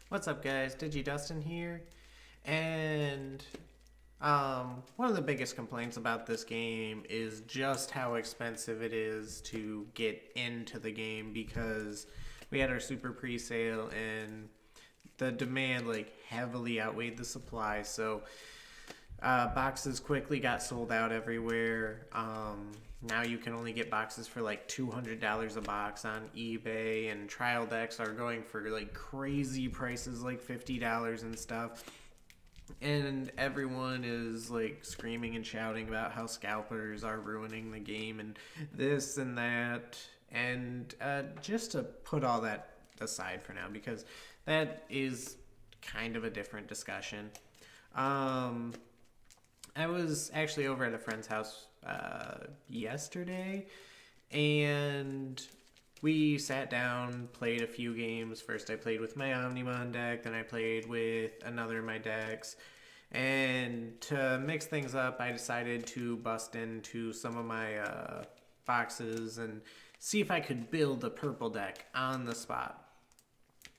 What's up, guys? Dustin here, and one of the biggest complaints about this game is just how expensive it is to get into the game because we had our super pre-sale and the demand heavily outweighed the supply. So boxes quickly got sold out everywhere. Now you can only get boxes for like $200 a box on eBay, and trial decks are going for like crazy prices, like $50 and stuff. And everyone is like screaming and shouting about how scalpers are ruining the game and this and that. And just to put all that aside for now, because that is kind of a different discussion. I was actually over at a friend's house yesterday, and we sat down, played a few games. First, I played with my Omnimon deck, then I played with another of my decks. And to mix things up, I decided to bust into some of my boxes and see if I could build a purple deck on the spot.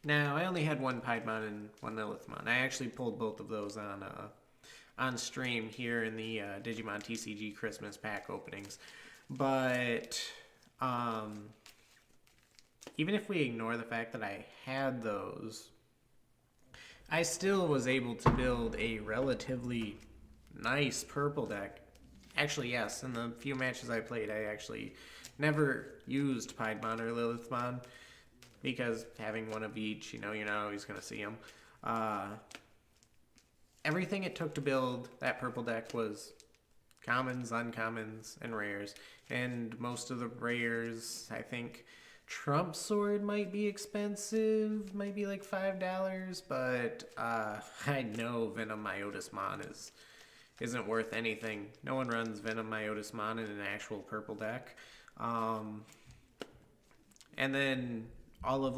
Now, I only had one Piedmon and one Lilithmon. I actually pulled both of those on stream here in the Digimon TCG Christmas pack openings. But even if we ignore the fact that I had those, I still was able to build a relatively nice purple deck. Actually, yes, in the few matches I played, I actually never used Piedmon or Lilithmon because having one of each, you're not always going to see them. Everything it took to build that purple deck was commons, uncommons, and rares. And most of the rares, I think Trump Sword might be expensive, might be like $5, but I know Venom Myotismon isn't worth anything. No one runs Venom Myotismon in an actual purple deck. And then all of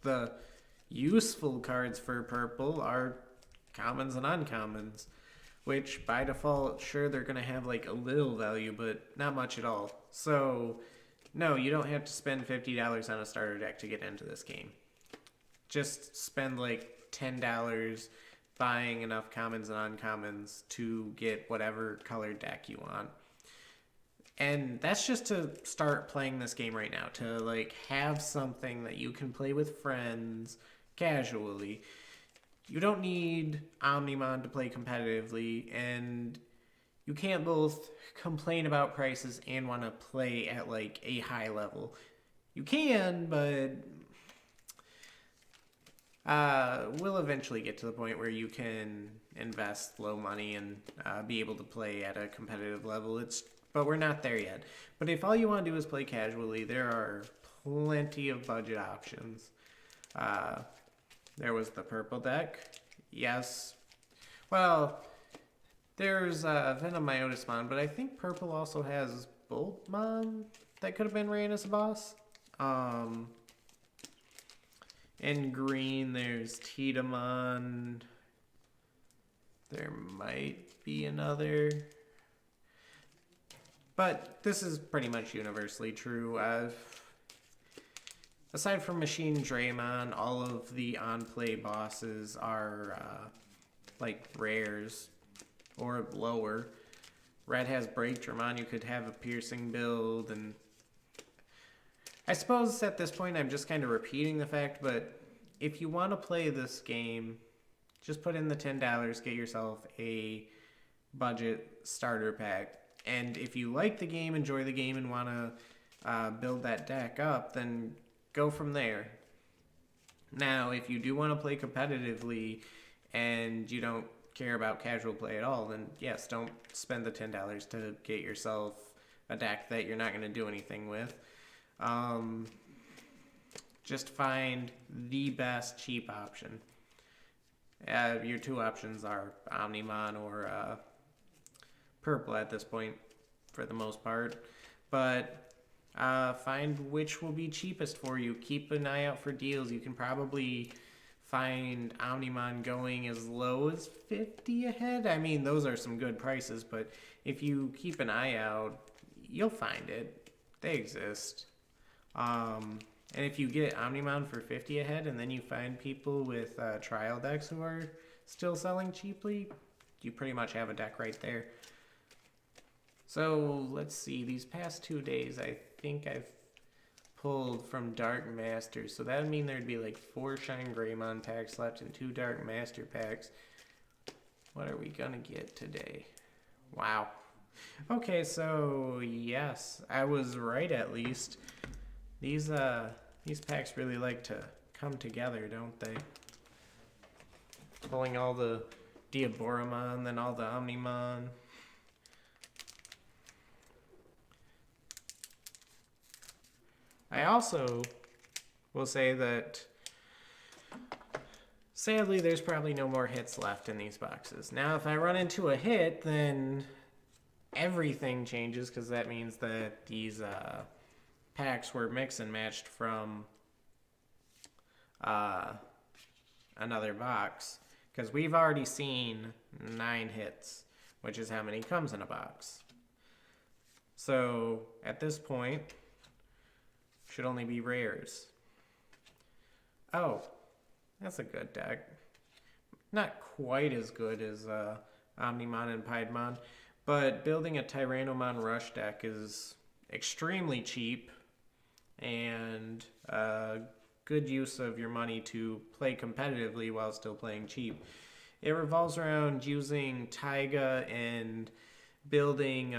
the useful cards for purple are commons and uncommons, which by default, sure, they're going to have like a little value, but not much at all. So, no, you don't have to spend $50 on a starter deck to get into this game. Just spend like $10 buying enough commons and uncommons to get whatever colored deck you want. And that's just to start playing this game right now, to like have something that you can play with friends casually. You don't need Omnimon to play competitively, and you can't both complain about prices and want to play at like a high level. You can, but we'll eventually get to the point where you can invest low money and be able to play at a competitive level. But we're not there yet. But if all you want to do is play casually, there are plenty of budget options. There was the purple deck. Yes. Well, there's Venom Myotismon, but I think purple also has Boltmon that could have been ran as a boss. In green, there's Titamon. There might be another. But this is pretty much universally true. Aside from Machine Draymon, all of the on-play bosses are like rares or lower. Red has Break Dramon. You could have a piercing build, and I suppose at this point I'm just kind of repeating the fact, but if you want to play this game, just put in the $10, get yourself a budget starter pack. And if you like the game, enjoy the game, and want to build that deck up, then go from there. Now, if you do want to play competitively and you don't care about casual play at all, then yes, don't spend the $10 to get yourself a deck that you're not going to do anything with. Just find the best cheap option. Your two options are Omnimon or purple at this point for the most part. But find which will be cheapest for you. Keep an eye out for deals. You can probably find Omnimon going as low as 50 ahead. I mean, those are some good prices, but if you keep an eye out, you'll find it. They exist. And if you get Omnimon for 50 ahead and then you find people with trial decks who are still selling cheaply, you pretty much have a deck right there. So let's see, these past 2 days I think I've pulled from Dark Master. So that would mean there'd be like 4 Shine Greymon packs left and 2 Dark Master packs. What are we gonna get today? Wow. Okay, so yes, I was right at least. These packs really like to come together, don't they? Pulling all the Diaboromon, then all the Omnimon. I also will say that sadly there's probably no more hits left in these boxes. Now if I run into a hit, then everything changes because that means that these packs were mix and matched from another box, because we've already seen 9 hits, which is how many comes in a box. So at this point, should only be rares. Oh, that's a good deck. Not quite as good as Omnimon and Piedmon, but building a Tyrannomon Rush deck is extremely cheap and good use of your money to play competitively while still playing cheap. It revolves around using Taiga and building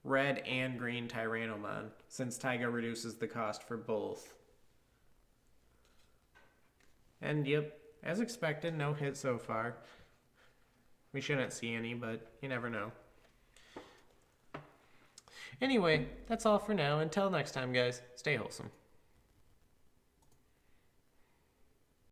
red and green Tyrannomon, since Taiga reduces the cost for both. And yep, as expected, no hit so far. We shouldn't see any, but you never know. Anyway, that's all for now. Until next time, guys, stay wholesome.